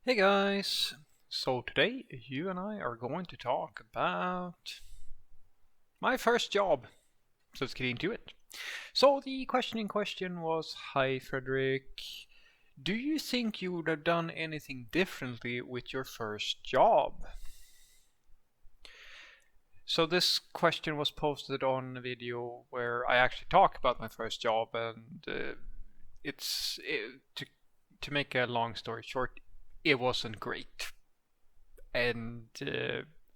Hey guys! So today you and I are going to talk about my first job. So let's get into it. So the question in question was, hi Frederick, do you think you would have done anything differently with your first job? So this question was posted on a video where I actually talk about my first job, and to make a long story short, it wasn't great, and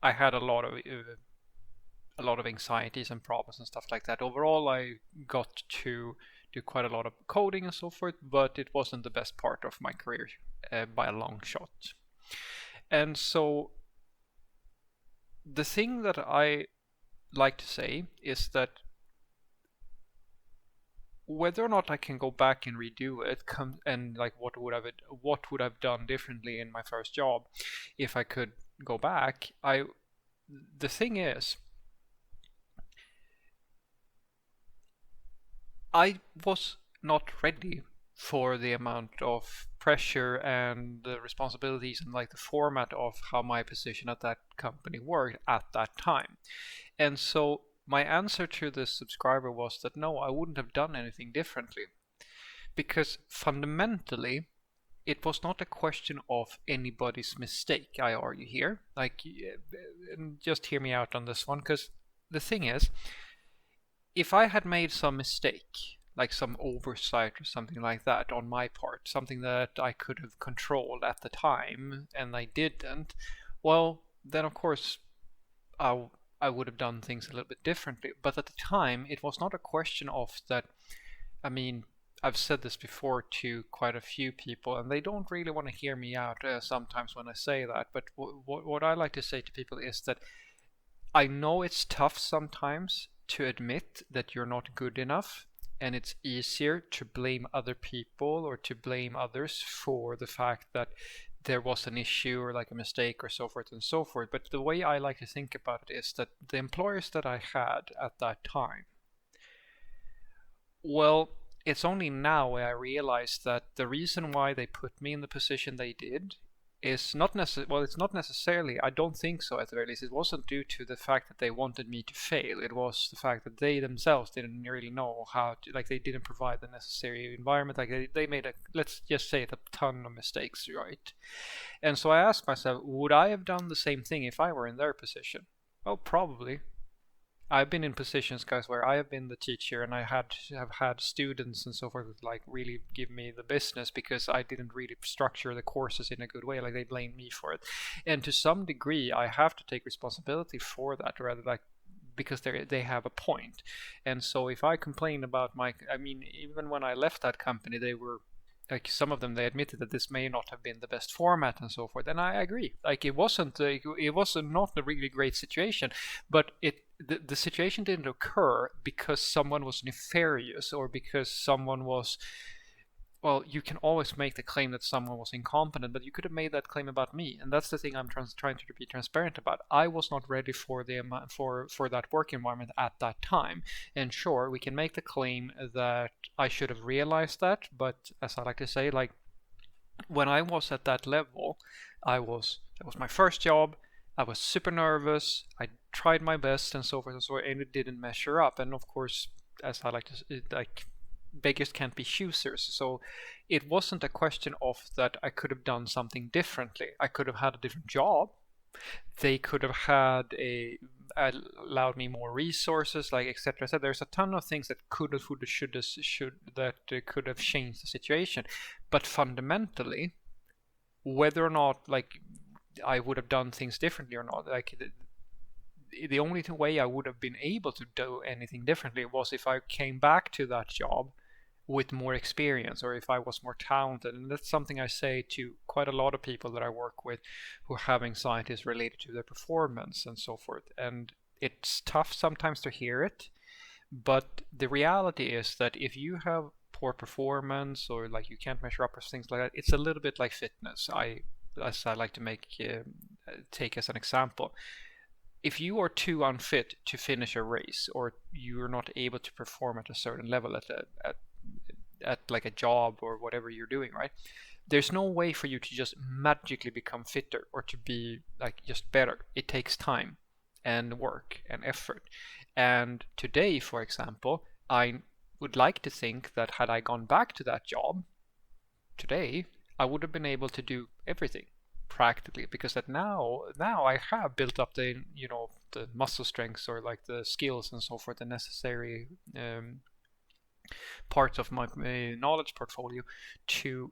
I had a lot of anxieties and problems and stuff like that. Overall, I got to do quite a lot of coding and so forth, but it wasn't the best part of my career by a long shot. And so the thing that I like to say is that whether or not I can go back and redo it, and like what would I've done differently in my first job if I could go back. The thing is, I was not ready for the amount of pressure and the responsibilities and like the format of how my position at that company worked at that time. And so my answer to this subscriber was that no, I wouldn't have done anything differently. Because fundamentally, it was not a question of anybody's mistake, I argue here. And just hear me out on this one, because the thing is, if I had made some mistake, like some oversight or something like that on my part, something that I could have controlled at the time and I didn't, well, then of course I, I would have done things a little bit differently. But at the time, it was not a question of that. I mean, I've said this before to quite a few people, and they don't really want to hear me out sometimes when I say that. But what I like to say to people is that I know it's tough sometimes to admit that you're not good enough, and it's easier to blame other people or to blame others for the fact that there was an issue or like a mistake or so forth and so forth. But the way I like to think about it is that the employers that I had at that time, well, it's only now where I realize that the reason why they put me in the position they did is not well, it's not necessarily, I don't think so at the very least. It wasn't due to the fact that they wanted me to fail. It was the fact that they themselves didn't really know how to, like, they didn't provide the necessary environment. Like, they made let's just say it, a ton of mistakes, right? And so I asked myself, would I have done the same thing if I were in their position? Well, probably. I've been in positions, guys, where I have been the teacher and I have had students and so forth that like really give me the business because I didn't really structure the courses in a good way. Like they blame me for it, and to some degree, I have to take responsibility for that, rather like because they have a point. And so if I complain about I mean, even when I left that company, they were like some of them, they admitted that this may not have been the best format and so forth, and I agree. Like it wasn't not a really great situation, but the situation didn't occur because someone was nefarious or because someone was, well, you can always make the claim that someone was incompetent, but you could have made that claim about me, and that's the thing I'm trying to be transparent about. I was not ready for for that work environment at that time, and sure, we can make the claim that I should have realized that, but as I like to say, like when I was at that level, that was my first job. I was super nervous. I tried my best and so forth and so on, and it didn't measure up. And of course, as I like to like, beggars can't be choosers. So it wasn't a question of that I could have done something differently. I could have had a different job. They could have had allowed me more resources, like etc. So there's a ton of things that could have, would have, should that could have changed the situation. But fundamentally, whether or not like I would have done things differently or not, like the only way I would have been able to do anything differently was if I came back to that job with more experience or if I was more talented. And that's something I say to quite a lot of people that I work with who have anxieties related to their performance and so forth. And it's tough sometimes to hear it, but the reality is that if you have poor performance or like you can't measure up or things like that, it's a little bit like fitness. As I like to take as an example, if you are too unfit to finish a race or you're not able to perform at a certain level at like a job or whatever you're doing, right? there's no way for you to just magically become fitter or to be like just better. It takes time and work and effort. And today, for example, I would like to think that had I gone back to that job today, I would have been able to do everything practically, because that now I have built up the the muscle strengths or like the skills and so forth, the necessary parts of my knowledge portfolio to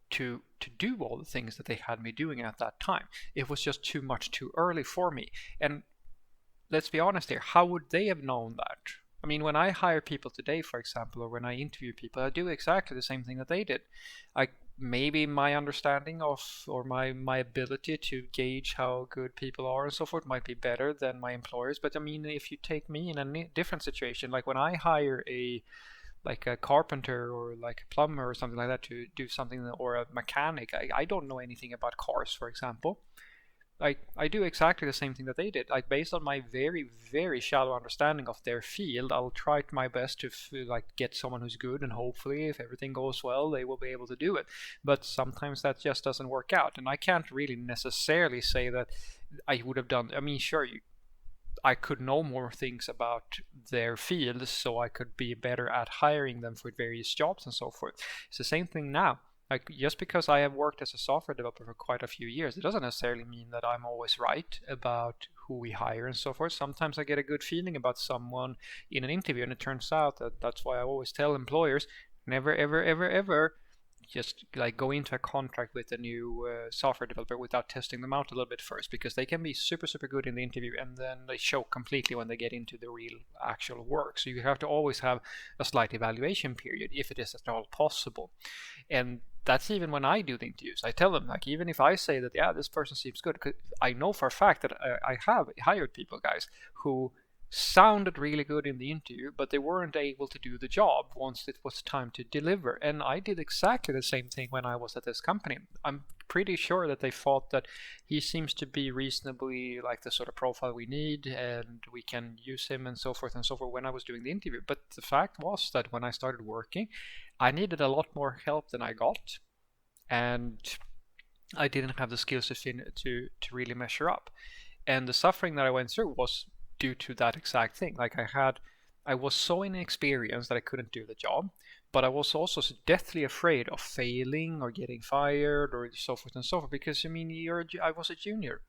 do all the things that they had me doing at that time. It was just too much too early for me. And let's be honest here, how would they have known that? I mean, when I hire people today, for example, or when I interview people, I do exactly the same thing that they did. Maybe my understanding of, or my ability to gauge how good people are and so forth might be better than my employers. But I mean, if you take me in a different situation, like when I hire a carpenter or like a plumber or something like that to do something, or a mechanic, I don't know anything about cars, for example. I do exactly the same thing that they did. Like, based on my very, very shallow understanding of their field, I'll try my best to get someone who's good, and hopefully, if everything goes well, they will be able to do it. But sometimes that just doesn't work out, and I can't really necessarily say that I would have done. I mean, sure, I could know more things about their field, so I could be better at hiring them for various jobs and so forth. It's the same thing now. Like, just because I have worked as a software developer for quite a few years, it doesn't necessarily mean that I'm always right about who we hire and so forth. Sometimes I get a good feeling about someone in an interview, and it turns out that that's why I always tell employers, never, ever, ever, ever just like go into a contract with a new software developer without testing them out a little bit first, because they can be super, super good in the interview and then they show completely when they get into the real actual work. So you have to always have a slight evaluation period if it is at all possible. And that's even when I do the interviews. I tell them, like, even if I say that, yeah, this person seems good, because I know for a fact that I have hired people, guys, who sounded really good in the interview, but they weren't able to do the job once it was time to deliver. And I did exactly the same thing when I was at this company. I'm pretty sure that they thought that he seems to be reasonably like the sort of profile we need and we can use him and so forth when I was doing the interview. But the fact was that when I started working, I needed a lot more help than I got, and I didn't have the skills to really measure up. And the suffering that I went through was due to that exact thing. Like, I was so inexperienced that I couldn't do the job, but I was also so deathly afraid of failing or getting fired or so forth and so forth, because I mean, I was a junior.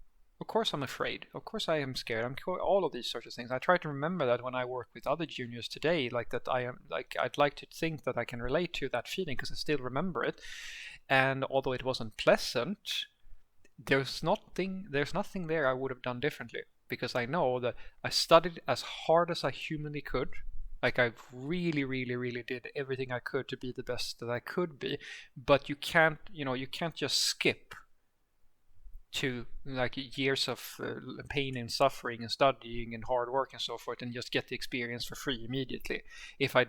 Of course I'm afraid. Of course I am scared. I'm all of these sorts of things. I try to remember that when I work with other juniors today, like that I am like, I'd like to think that I can relate to that feeling because I still remember it. And although it wasn't pleasant, there's nothing there I would have done differently, because I know that I studied as hard as I humanly could. Like, I really, really, really did everything I could to be the best that I could be. But you can't just skip to like years of pain and suffering and studying and hard work and so forth and just get the experience for free immediately. If I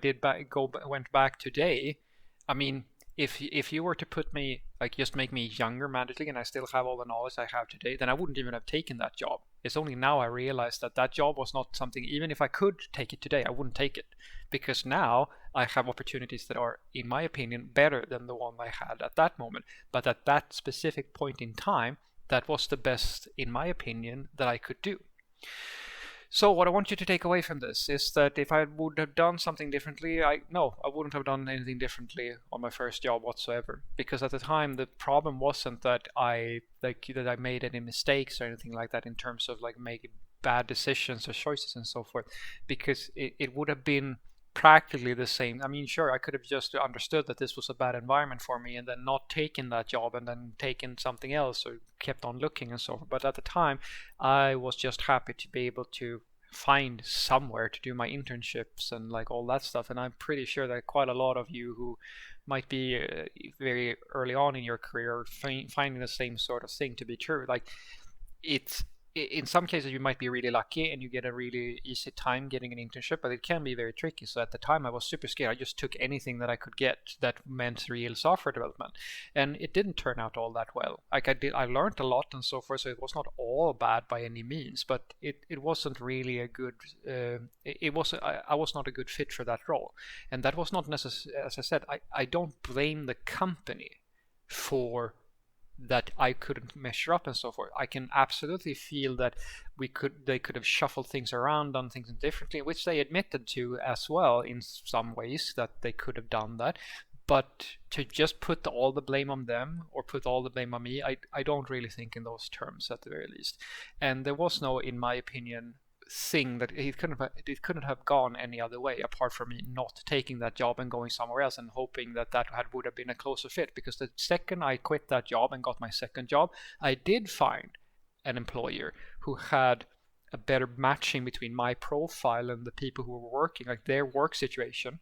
went back today, I mean, if you were to put me, like, just make me younger magically and I still have all the knowledge I have today, then I wouldn't even have taken that job. It's only now I realized that that job was not something, even if I could take it today, I wouldn't take it, because now I have opportunities that are, in my opinion, better than the one I had at that moment. But at that specific point in time, that was the best, in my opinion, that I could do. So what I want you to take away from this is that if I would have done something differently, I wouldn't have done anything differently on my first job whatsoever. Because at the time, the problem wasn't that I made any mistakes or anything like that in terms of like making bad decisions or choices and so forth. Because it would have been practically the same. I mean, sure, I could have just understood that this was a bad environment for me and then not taken that job and then taken something else or kept on looking and so forth. But at the time, I was just happy to be able to find somewhere to do my internships and like all that stuff. And I'm pretty sure that quite a lot of you who might be very early on in your career are finding the same sort of thing to be true. Like, it's, in some cases you might be really lucky and you get a really easy time getting an internship, but it can be very tricky. So at the time I was super scared. I just took anything that I could get that meant real software development, and it didn't turn out all that well. Like, I learned a lot and so forth, so it was not all bad by any means, but it wasn't really a good I was not a good fit for that role. And that was not necessary. As I said, I don't blame the company for that I couldn't measure up and so forth. I can absolutely feel that they could have shuffled things around, done things differently, which they admitted to as well in some ways, that they could have done that. But to just put all the blame on them or put all the blame on me, I don't really think in those terms at the very least. And there was no, in my opinion, thing that it couldn't have gone any other way apart from me not taking that job and going somewhere else and hoping that would have been a closer fit. Because the second I quit that job and got my second job, I did find an employer who had a better matching between my profile and the people who were working, like their work situation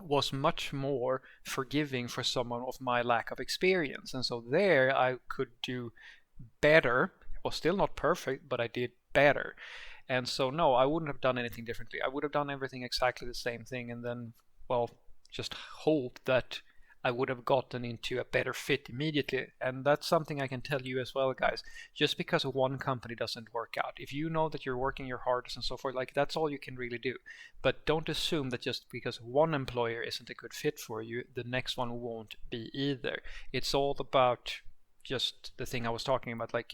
was much more forgiving for someone of my lack of experience. And so there I could do better. It was still not perfect, but I did better. And so no, I wouldn't have done anything differently. I would have done everything exactly the same thing, and then, well, just hope that I would have gotten into a better fit immediately. And that's something I can tell you as well, guys. Just because one company doesn't work out, if you know that you're working your hardest and so forth, like that's all you can really do. But don't assume that just because one employer isn't a good fit for you, the next one won't be either. It's all about just the thing I was talking about, like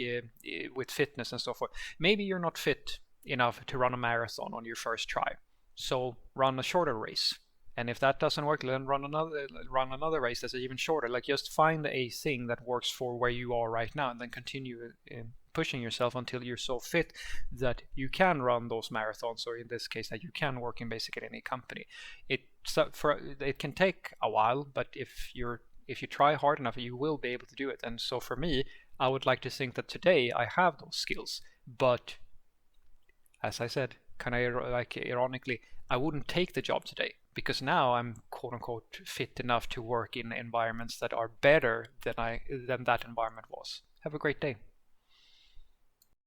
with fitness and so forth. Maybe you're not fit enough to run a marathon on your first try, so run a shorter race. And if that doesn't work, then run another race that's even shorter. Like, just find a thing that works for where you are right now, and then continue pushing yourself until you're so fit that you can run those marathons, or in this case, that you can work in basically any company. It can take a while, but if you try hard enough, you will be able to do it. And so for me, I would like to think that today I have those skills, but as I said, kind of like ironically, I wouldn't take the job today because now I'm quote unquote fit enough to work in environments that are better than that environment was. Have a great day.